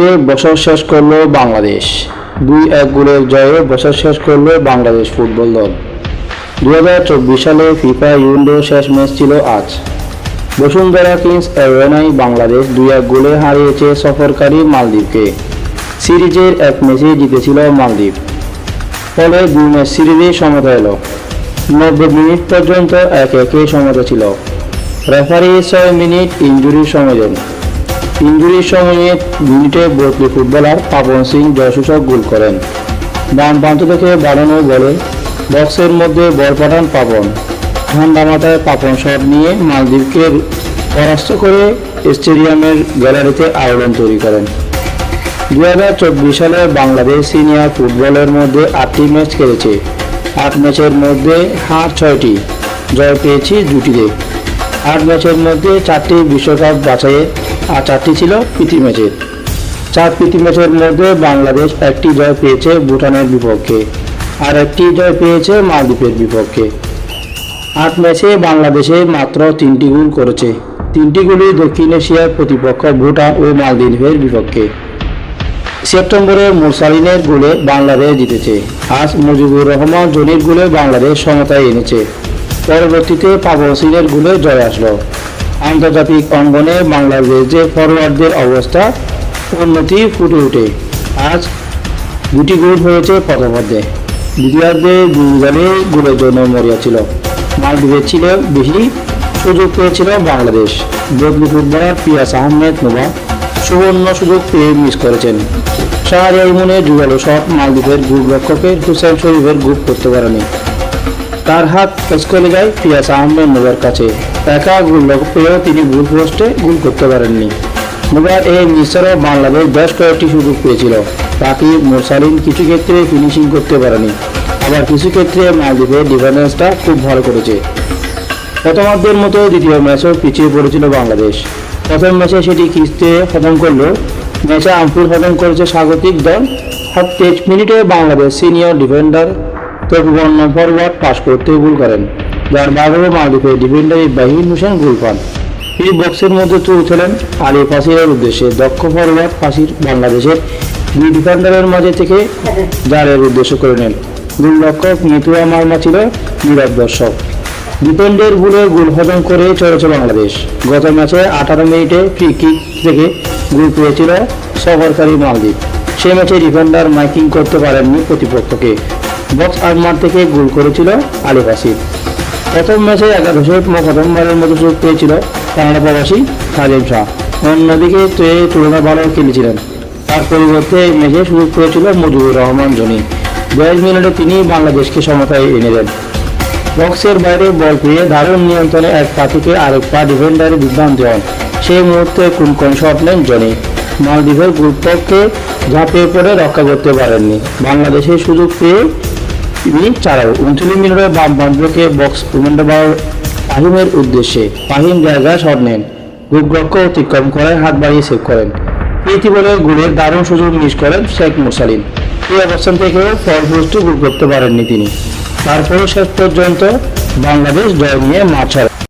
দিয়ে বছর শেষ করল বাংলাদেশ। 2-1 গোলের জয়ে বছর শেষ করল বাংলাদেশ ফুটবল দল। 2024 সালে ফিফা ইউরো শেষ ম্যাচ ছিল আজ। বসুন্ধরা কিংস অ্যারেনায় বাংলাদেশ 2-1 গোলে হারিয়েছে সফরকারী মালদ্বীপকে। সিরিজের এক ম্যাচে জিতেছিল মালদ্বীপ, ফলে 2 ম্যাচ সিরিজে সমতা এলো। 90 মিনিট পর্যন্ত 1-1 সমতা ছিল। রেফারি 6 মিনিট ইনজুরির সময় দেন। ইনজুরির সময়ে মিনিটে বদলি ফুটবলার পাপন সিং জয়সূচক গোল করেন। ডান প্রান্ত থেকে বাড়ানো বলে বক্সের মধ্যে বল পাঠান পাপন। ঠান্ডা মাথায় পাপন শট নিয়ে মালদ্বীপকে পরাস্ত করে স্টেডিয়ামের গ্যালারিতে আলোড়ন তৈরি করেন। 2024 সালে বাংলাদেশ সিনিয়র ফুটবলের মধ্যে 8টি ম্যাচ খেলেছে। 8 ম্যাচের মধ্যে হার 6টি, জয় পেয়েছে 2টিতে। 8 ম্যাচের মধ্যে 4টি বিশ্বকাপ বাছাইয়ের আর 4টি ছিল প্রীতি ম্যাচের। 4 প্রীতি ম্যাচের মধ্যে বাংলাদেশ 1টি জয় পেয়েছে ভুটানের বিপক্ষে, আর 1টি জয় পেয়েছে মালদ্বীপের বিপক্ষে। 8 ম্যাচে বাংলাদেশে মাত্র 3টি গোল করেছে। 3টি গোলই দক্ষিণ এশিয়ার প্রতিপক্ষ ভুটান ও মালদ্বীপের বিপক্ষে। সেপ্টেম্বরে মুরসালিনের গোলে বাংলাদেশ জিতেছে। আজ মুজিবুর রহমান জনির গোলে বাংলাদেশ সমতায় এনেছে। পরবর্তীতে পাপন সিংয়ের গোলে জয় আসলো। আন্তর্জাতিক অঙ্গনে বাংলাদেশের ফরওয়ার্ডদের অবস্থা উন্নতি ফুটে ওঠে। আজ 2টি গোল হয়েছে প্রথমার্ধে। দ্বিতীয়ার্ধে 2 গোলে গোলের জন্য মরিয়া ছিল। মালদ্বীপের ছিল বেশি সুযোগ পেয়েছিল বাংলাদেশ। বদলি ফুটবলার পিয়াস আহমেদ নোভা সুবর্ণ সুযোগ পেয়ে মিস করেছেন। শাহরিয়ার মনে জুড়ালো শট মালদ্বীপের গোলরক্ষকের হুসেন শরীফের গোল করতে পারেনি। তার হাত স্কলে যায় পিয়াস আহমেদ নোভার কাছে। একা গোলরক্ষক পেয়েও তিনি গোল পোস্টে গোল করতে পারেননি। নোভার এই মিসেরও বাংলাদেশ বেশ কয়েকটি সুযোগ পেয়েছিল। বাকি মুরসালিন কিছু ক্ষেত্রে ফিনিশিং করতে পারেনি, আবার কিছু ক্ষেত্রে মালদ্বীপের ডিফেন্সটা খুব ভালো করেছে। প্রথমার্ধের মতো দ্বিতীয় ম্যাচও পিছিয়ে পড়েছিল বাংলাদেশ। প্রথম ম্যাচে সেটি খিস্তে খতম করলো, ম্যাচে আমফুল খতম করেছে স্বাগতিক দল। 23 মিনিটে বাংলাদেশ সিনিয়র ডিফেন্ডার তরুণ ফরওয়ার্ড পাস করতে গোল করেন, যার বাঘেও মালদ্বীপের ডিফেন্ডার ইব্রাহিম হোসেন গোল পান। এই বক্সের মধ্যে চলছিলেন আলী ফাসিরের উদ্দেশ্যে দক্ষ ফরওয়ার্ড ফাসির বাংলাদেশের 2 ডিফেন্ডারের মাঝে থেকে জারের উদ্দেশ্য করে নেন। গোলরক্ষক মিতুয়া মার্মা ছিল নীরব দর্শক। ডিফেন্ডের গোলে গোল হজম করে চলেছে বাংলাদেশ। গত ম্যাচে 18 মিনিটে ফ্রি কিক থেকে গোল পেয়েছিল সফরকারী মালদ্বীপ। সে ম্যাচে ডিফেন্ডার মাইকিং করতে পারেননি প্রতিপক্ষকে। বক্স আউটমার থেকে গোল করেছিল আলী ফাসির। প্রথম ম্যাচে একাদশে প্রথমবারের মতো সুযোগ পেয়েছিল কানাডা প্রবাসী সাজেম শাহ। অন্যদিকে তুলনা ভালো খেলেছিলেন। তার পরিবর্তে এই ম্যাচে সুযোগ পেয়েছিল মুজিবুর রহমান জনি। 22 মিনিটে তিনি বাংলাদেশকে সমতায় এনে দেন। বক্সের বাইরে বল পেয়ে দারুণ নিয়ন্ত্রণে এক পা থেকে আরেক পা ডিফেন্ডারে বিভ্রান্তি হন। সেই মুহূর্তে কোন শট নেন জনি। মালদ্বীপের গোলরক্ষককে ঝাঁপিয়ে পড়ে রক্ষা করতে পারেননি। বাংলাদেশের সুযোগ পেয়ে তিনি চালাও 29 মিনিটে বাম প্রান্তকে বক্স ফাহিমের উদ্দেশ্যে ফাহিম জায়গায় শট নেন। গোলরক্ষক অতিক্রম করে হাত বাড়িয়ে সেভ করেন। প্রীতি বলে গোলের দারুণ সুযোগ মিস করেন শেখ মুরসালিন। এই অবস্থান থেকেও ফলপ্রসূ গোল করতে পারেননি তিনি। তারপরও শেষ পর্যন্ত বাংলাদেশ জয় নিয়ে মাঠ ছাড়ে।